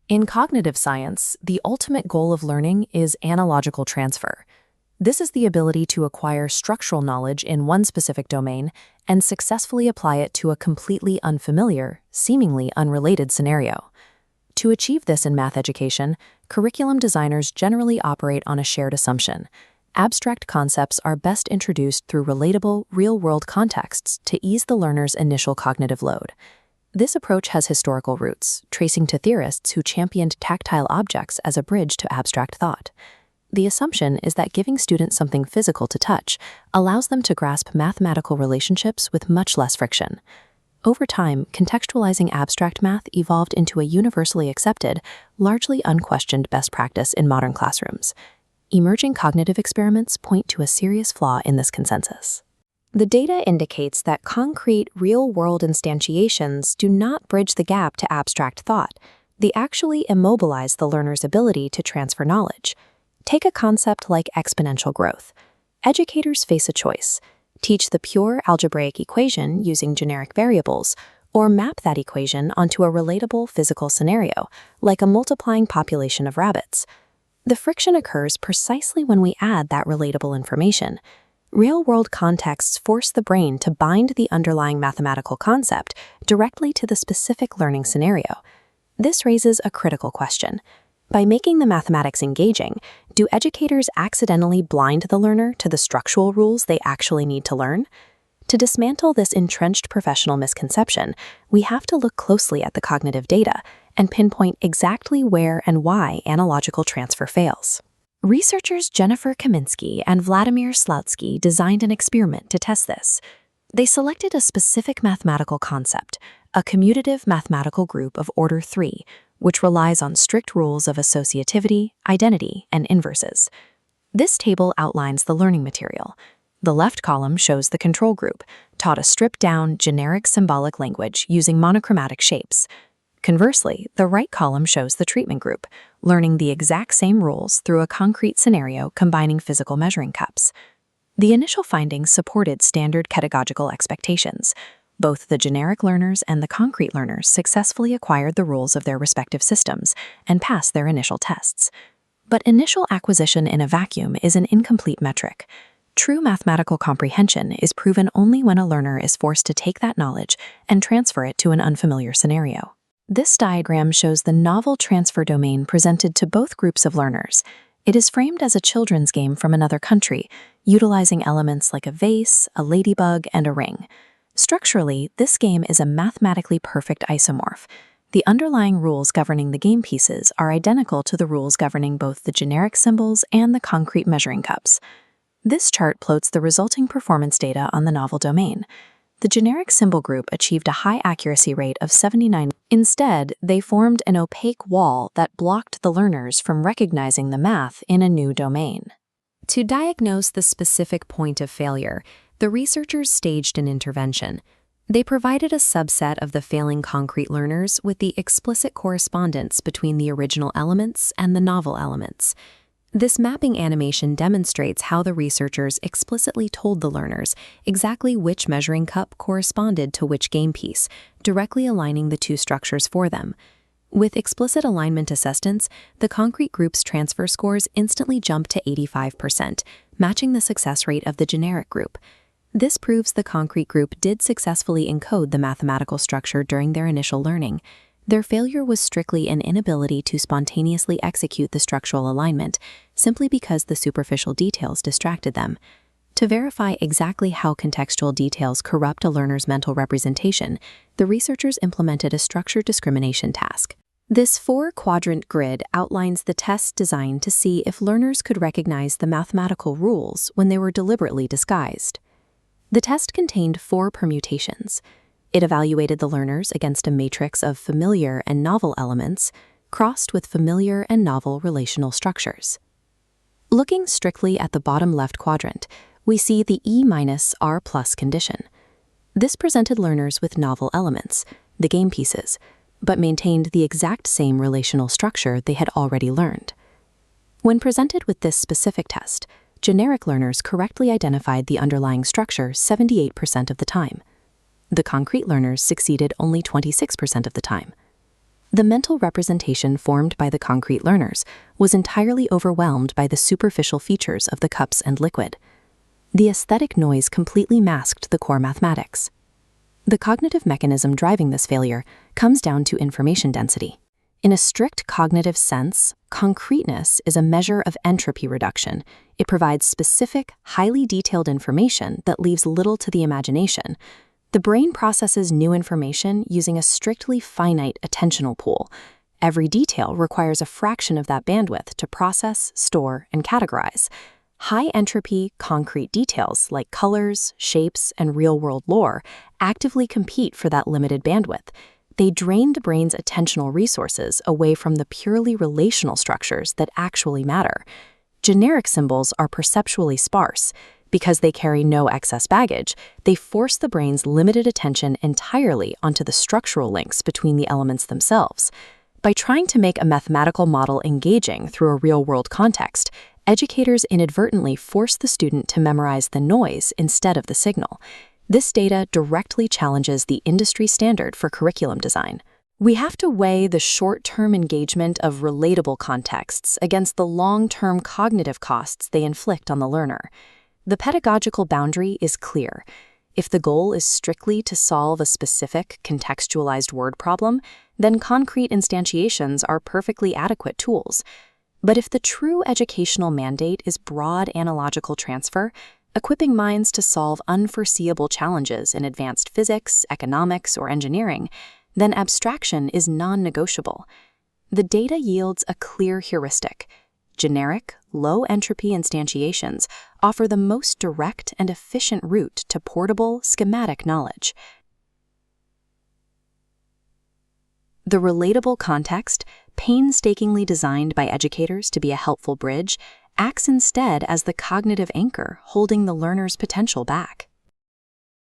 In cognitive science, the ultimate goal of learning is analogical transfer. This is the ability to acquire structural knowledge in one specific domain and successfully apply it to a completely unfamiliar, seemingly unrelated scenario. To achieve this in math education, curriculum designers generally operate on a shared assumption. Abstract concepts are best introduced through relatable, real-world contexts to ease the learner's initial cognitive load. This approach has historical roots, tracing to theorists who championed tactile objects as a bridge to abstract thought. The assumption is that giving students something physical to touch allows them to grasp mathematical relationships with much less friction. Over time, contextualizing abstract math evolved into a universally accepted, largely unquestioned best practice in modern classrooms. Emerging cognitive experiments point to a serious flaw in this consensus. The data indicates that concrete, real-world instantiations do not bridge the gap to abstract thought. They actually immobilize the learner's ability to transfer knowledge. Take a concept like exponential growth. Educators face a choice: teach the pure algebraic equation using generic variables, or map that equation onto a relatable physical scenario, like a multiplying population of rabbits. The friction occurs precisely when we add that relatable information. Real-world contexts force the brain to bind the underlying mathematical concept directly to the specific learning scenario. This raises a critical question. By making the mathematics engaging, do educators accidentally blind the learner to the structural rules they actually need to learn? To dismantle this entrenched professional misconception, we have to look closely at the cognitive data and pinpoint exactly where and why analogical transfer fails. Researchers Jennifer Kaminsky and Vladimir Slutsky designed an experiment to test this. They selected a specific mathematical concept, a commutative mathematical group of order 3, which relies on strict rules of associativity, identity, and inverses. This table outlines the learning material. The left column shows the control group, taught a stripped-down, generic symbolic language using monochromatic shapes. Conversely, the right column shows the treatment group, learning the exact same rules through a concrete scenario combining physical measuring cups. The initial findings supported standard pedagogical expectations. Both the generic learners and the concrete learners successfully acquired the rules of their respective systems and passed their initial tests. But initial acquisition in a vacuum is an incomplete metric. True mathematical comprehension is proven only when a learner is forced to take that knowledge and transfer it to an unfamiliar scenario. This diagram shows the novel transfer domain presented to both groups of learners. It is framed as a children's game from another country, utilizing elements like a vase, a ladybug, and a ring. Structurally, this game is a mathematically perfect isomorph. The underlying rules governing the game pieces are identical to the rules governing both the generic symbols and the concrete measuring cups. This chart plots the resulting performance data on the novel domain. The generic symbol group achieved a high accuracy rate of 79%. Instead, they formed an opaque wall that blocked the learners from recognizing the math in a new domain. To diagnose the specific point of failure, the researchers staged an intervention. They provided a subset of the failing concrete learners with the explicit correspondence between the original elements and the novel elements. This mapping animation demonstrates how the researchers explicitly told the learners exactly which measuring cup corresponded to which game piece, directly aligning the two structures for them. With explicit alignment assistance, the concrete group's transfer scores instantly jumped to 85%, matching the success rate of the generic group. This proves the concrete group did successfully encode the mathematical structure during their initial learning. Their failure was strictly an inability to spontaneously execute the structural alignment, simply because the superficial details distracted them. To verify exactly how contextual details corrupt a learner's mental representation, the researchers implemented a structure discrimination task. This 4-quadrant grid outlines the tests designed to see if learners could recognize the mathematical rules when they were deliberately disguised. The test contained 4 permutations. It evaluated the learners against a matrix of familiar and novel elements, crossed with familiar and novel relational structures. Looking strictly at the bottom left quadrant, we see the E-R+ condition. This presented learners with novel elements, the game pieces, but maintained the exact same relational structure they had already learned. When presented with this specific test, generic learners correctly identified the underlying structure 78% of the time. The concrete learners succeeded only 26% of the time. The mental representation formed by the concrete learners was entirely overwhelmed by the superficial features of the cups and liquid. The aesthetic noise completely masked the core mathematics. The cognitive mechanism driving this failure comes down to information density. In a strict cognitive sense, concreteness is a measure of entropy reduction. It provides specific, highly detailed information that leaves little to the imagination. The brain processes new information using a strictly finite attentional pool. Every detail requires a fraction of that bandwidth to process, store, and categorize. High-entropy, concrete details like colors, shapes, and real-world lore actively compete for that limited bandwidth. They drain the brain's attentional resources away from the purely relational structures that actually matter. Generic symbols are perceptually sparse. Because they carry no excess baggage, they force the brain's limited attention entirely onto the structural links between the elements themselves. By trying to make a mathematical model engaging through a real-world context, educators inadvertently force the student to memorize the noise instead of the signal. This data directly challenges the industry standard for curriculum design. We have to weigh the short-term engagement of relatable contexts against the long-term cognitive costs they inflict on the learner. The pedagogical boundary is clear. If the goal is strictly to solve a specific, contextualized word problem, then concrete instantiations are perfectly adequate tools. But if the true educational mandate is broad analogical transfer, equipping minds to solve unforeseeable challenges in advanced physics, economics, or engineering, then abstraction is non-negotiable. The data yields a clear heuristic. Generic, low-entropy instantiations offer the most direct and efficient route to portable, schematic knowledge. The relatable context, painstakingly designed by educators to be a helpful bridge, acts instead as the cognitive anchor holding the learner's potential back.